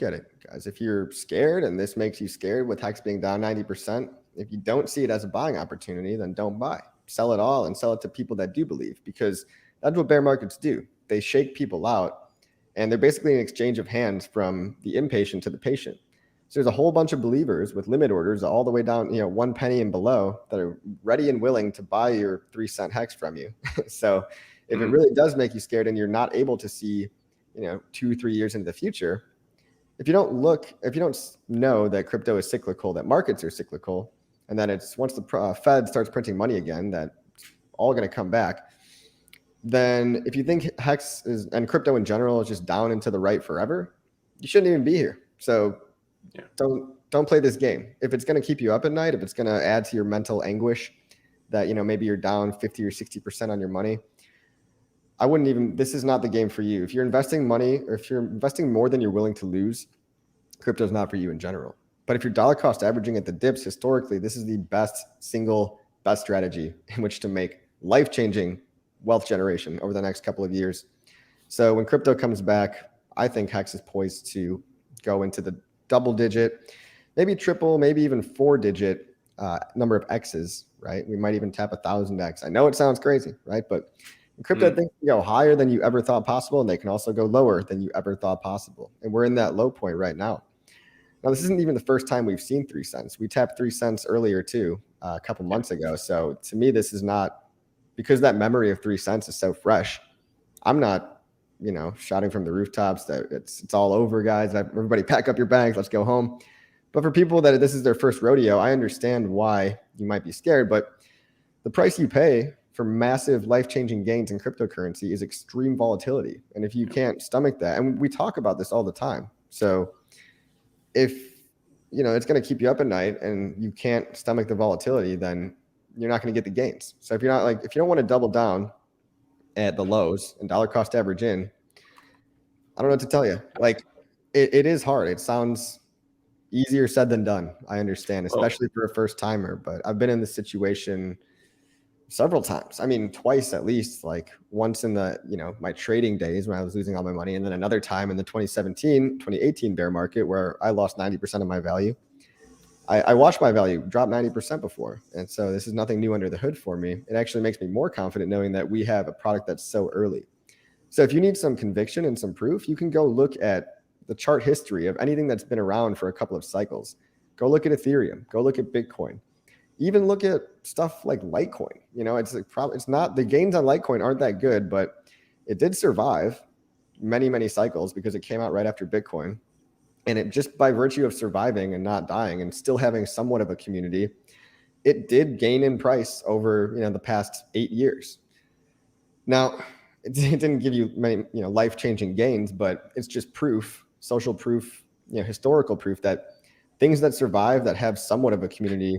get it, guys. If you're scared and this makes you scared with HEX being down 90%, if you don't see it as a buying opportunity, then don't buy. Sell it all and sell it to people that do believe, because that's what bear markets do. They shake people out, and they're basically an exchange of hands from the impatient to the patient. So there's a whole bunch of believers with limit orders all the way down, 1 penny and below, that are ready and willing to buy your 3-cent HEX from you. So if it really does make you scared and you're not able to see, 2-3 years into the future, if you don't know that crypto is cyclical, that markets are cyclical, and that it's once the Fed starts printing money again, that it's all going to come back, then if you think HEX and crypto in general is just down and to the right forever, you shouldn't even be here. So don't play this game. If it's going to keep you up at night, if it's going to add to your mental anguish that, maybe you're down 50 or 60% on your money, this is not the game for you. If you're investing money, or if you're investing more than you're willing to lose, crypto is not for you in general. But if you're dollar cost averaging at the dips, historically, this is the best strategy in which to make life-changing wealth generation over the next couple of years. So when crypto comes back, I think HEX is poised to go into the double digit, maybe triple, maybe even 4-digit number of X's, right? We might even tap 1,000X. I know it sounds crazy, right? But in crypto, things can go higher than you ever thought possible, and they can also go lower than you ever thought possible. And we're in that low point right now. Now, this isn't even the first time we've seen 3 cents. We tapped 3 cents earlier too, a couple months ago. So to me, this is not, because that memory of 3 cents is so fresh. I'm not, shouting from the rooftops that it's all over, guys. Everybody pack up your bags, let's go home. But for people that this is their first rodeo, I understand why you might be scared, but the price you pay for massive life-changing gains in cryptocurrency is extreme volatility. And if you can't stomach that, and we talk about this all the time. So if, it's going to keep you up at night and you can't stomach the volatility, then you're not going to get the gains. So if you don't want to double down at the lows and dollar cost average in, I don't know what to tell you. It is hard. It sounds easier said than done. I understand, especially for a first timer, but I've been in this situation several times. I mean, twice at least, once in the, my trading days when I was losing all my money, and then another time in the 2018 bear market where I lost 90% of my value. I watched my value drop 90% before. And so this is nothing new under the hood for me. It actually makes me more confident knowing that we have a product that's so early. So if you need some conviction and some proof, you can go look at the chart history of anything that's been around for a couple of cycles. Go look at Ethereum, go look at Bitcoin, even look at stuff like Litecoin. It's not, the gains on Litecoin aren't that good, but it did survive many, many cycles because it came out right after Bitcoin. And it just by virtue of surviving and not dying and still having somewhat of a community, it did gain in price over, the past 8 years. Now, it didn't give you many, life-changing gains, but it's just proof, social proof, historical proof that things that survive, that have somewhat of a community,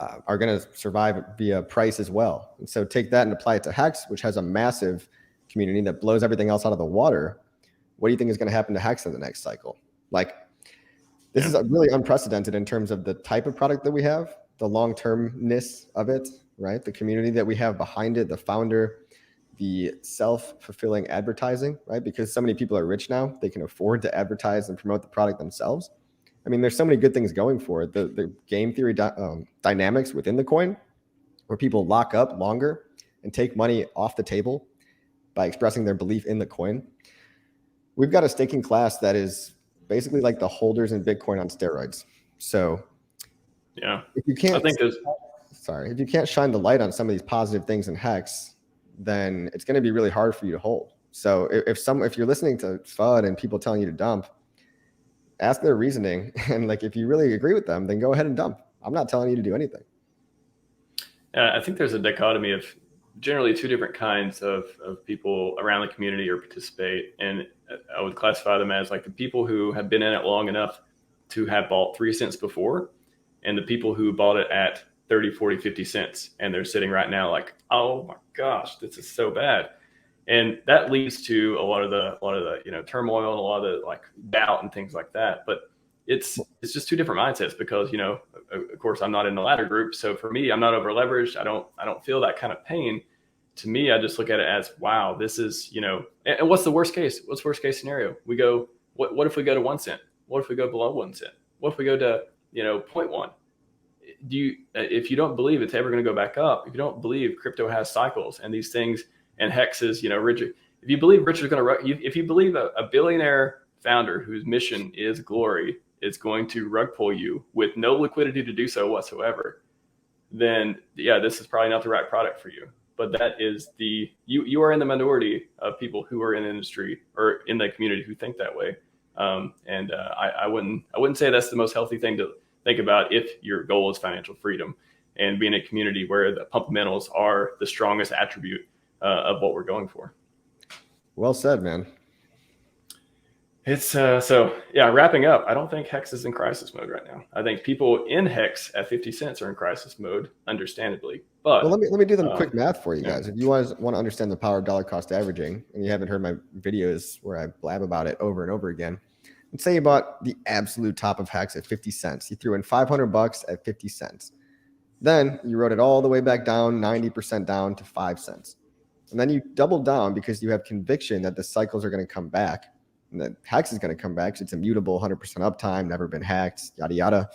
are going to survive via price as well. And so take that and apply it to HEX, which has a massive community that blows everything else out of the water. What do you think is going to happen to HEX in the next cycle? This is really unprecedented in terms of the type of product that we have, the long-termness of it, right? The community that we have behind it, the founder, the self-fulfilling advertising, right? Because so many people are rich now, they can afford to advertise and promote the product themselves. I mean, there's so many good things going for it. The game theory dynamics within the coin, where people lock up longer and take money off the table by expressing their belief in the coin. We've got a staking class that is basically like the holders in Bitcoin on steroids. So if you can't, if you can't shine the light on some of these positive things in HEX, then it's going to be really hard for you to hold. So if you're listening to FUD and people telling you to dump, ask their reasoning. And if you really agree with them, then go ahead and dump. I'm not telling you to do anything. I think there's a dichotomy of generally 2 different kinds of people around the community or participate. And I would classify them as the people who have been in it long enough to have bought 3 cents before, and the people who bought it at 30, 40, 50 cents. And they're sitting right now oh my gosh, this is so bad. And that leads to a lot of the turmoil and a lot of the doubt and things like that. But it's just 2 different mindsets because, of course, I'm not in the latter group. So for me, I'm not over leveraged. I don't feel that kind of pain. To me, I just look at it as, wow, this is, and what's the worst case? What's worst case scenario? We go What if we go to 1 cent? What if we go below 1 cent? What if we go to 0.1? If you don't believe it's ever going to go back up, if you don't believe crypto has cycles and these things and hexes, Richard, if you believe Richard's going to, if you believe a billionaire founder whose mission is glory is going to rug pull you with no liquidity to do so whatsoever, then yeah, this is probably not the right product for you. But that is you are in the minority of people who are in the industry or in the community who think that way. I wouldn't say that's the most healthy thing to think about if your goal is financial freedom and being a community where the fundamentals are the strongest attribute of what we're going for. Well said, man. It's so yeah, wrapping up, I don't think HEX is in crisis mode right now. I think people in HEX at 50 cents are in crisis mode, understandably. But well, let me do the quick math for you guys. If you guys want to understand the power of dollar cost averaging, and you haven't heard my videos where I blab about it over and over again, let's say you bought the absolute top of HEX at 50 cents. You threw in $500 at 50 cents. Then you wrote it all the way back down, 90% down to 5 cents. And then you double down because you have conviction that the cycles are going to come back. And that HEX is going to come back because it's immutable, 100% uptime, never been hacked, yada, yada.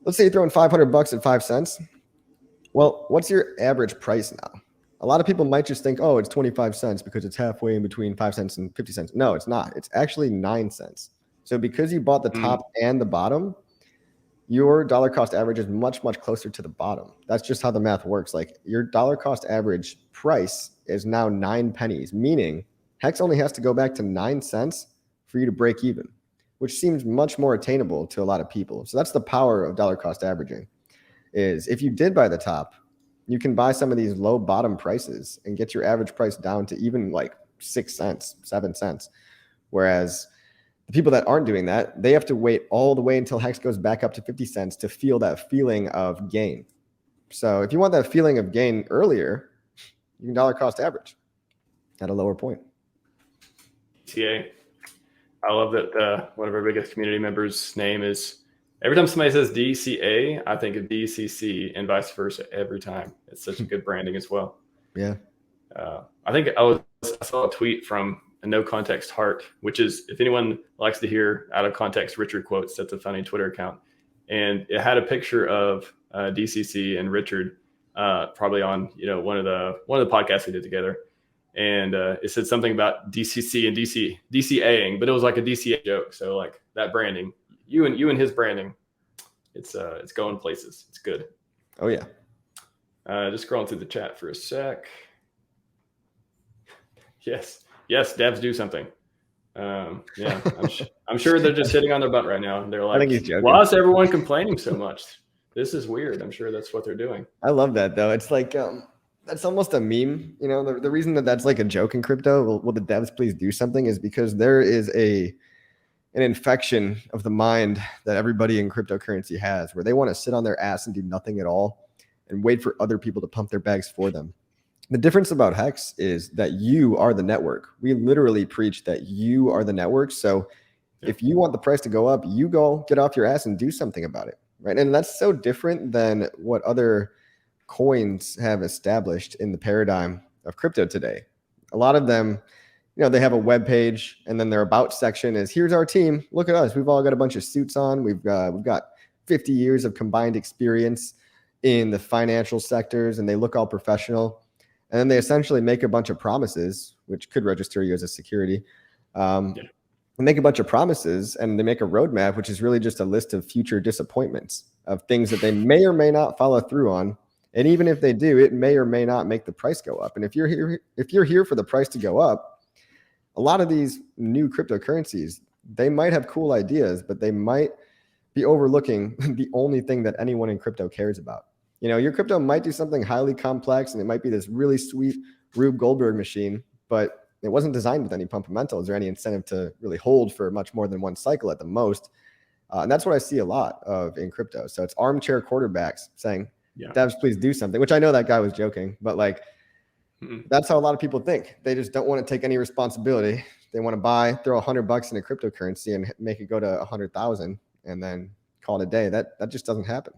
Let's say you throw in $500 at 5 cents. Well, what's your average price now? A lot of people might just think, oh, it's 25 cents because it's halfway in between 5 cents and 50 cents. No, it's not. It's actually 9 cents. So because you bought the top and the bottom, your dollar cost average is much, much closer to the bottom. That's just how the math works. Like your dollar cost average price is now 9 pennies, meaning HEX only has to go back to 9 cents for you to break even, which seems much more attainable to a lot of people. So that's the power of dollar cost averaging, is if you did buy the top, you can buy some of these low bottom prices and get your average price down to even like 6 cents, 7 cents. Whereas the people that aren't doing that, they have to wait all the way until HEX goes back up to 50 cents to feel that feeling of gain. So if you want that feeling of gain earlier, you can dollar cost average at a lower point. DCA. I love that one of our biggest community members' name is, every time somebody says DCA, I think of DCC and vice versa every time. It's such a good branding as well. Yeah. I think I saw a tweet from a No Context Heart, which is, if anyone likes to hear out of context Richard quotes, that's a funny Twitter account. And it had a picture of DCC and Richard probably on one of the podcasts we did together. And it said something about DCC and DCAing, but it was like a DCA joke. So like that branding, you and his branding, it's going places. It's good. Oh yeah. Just scrolling through the chat for a sec. Yes, devs do something. Yeah, I'm sure they're just sitting on their butt right now. They're like, why is everyone complaining so much? This is weird. I'm sure that's what they're doing. I love that though. It's like that's almost a meme. The reason that's like a joke in crypto, will the devs please do something, is because there is an infection of the mind that everybody in cryptocurrency has, where they want to sit on their ass and do nothing at all and wait for other people to pump their bags for them. The difference about HEX is that you are the network. We literally preach that you are the network. So if you want the price to go up, you go get off your ass and do something about it, right? And that's so different than what other coins have established in the paradigm of crypto today. A lot of them, they have a web page, and then their about section is, here's our team. Look at us. We've all got a bunch of suits on. We've got 50 years of combined experience in the financial sectors, and they look all professional. And then they essentially make a bunch of promises, which could register you as a security. They make a bunch of promises, and they make a roadmap, which is really just a list of future disappointments of things that they may or may not follow through on. And even if they do, it may or may not make the price go up. And if you're here for the price to go up, a lot of these new cryptocurrencies, they might have cool ideas, but they might be overlooking the only thing that anyone in crypto cares about. Your crypto might do something highly complex, and it might be this really sweet Rube Goldberg machine, but it wasn't designed with any fundamentals or any incentive to really hold for much more than one cycle at the most. And that's what I see a lot of in crypto. So it's armchair quarterbacks saying, devs, please do something, which I know that guy was joking, but that's how a lot of people think. They just don't want to take any responsibility. They want to throw $100 in a cryptocurrency and make it go to 100,000 and then call it a day. That just doesn't happen.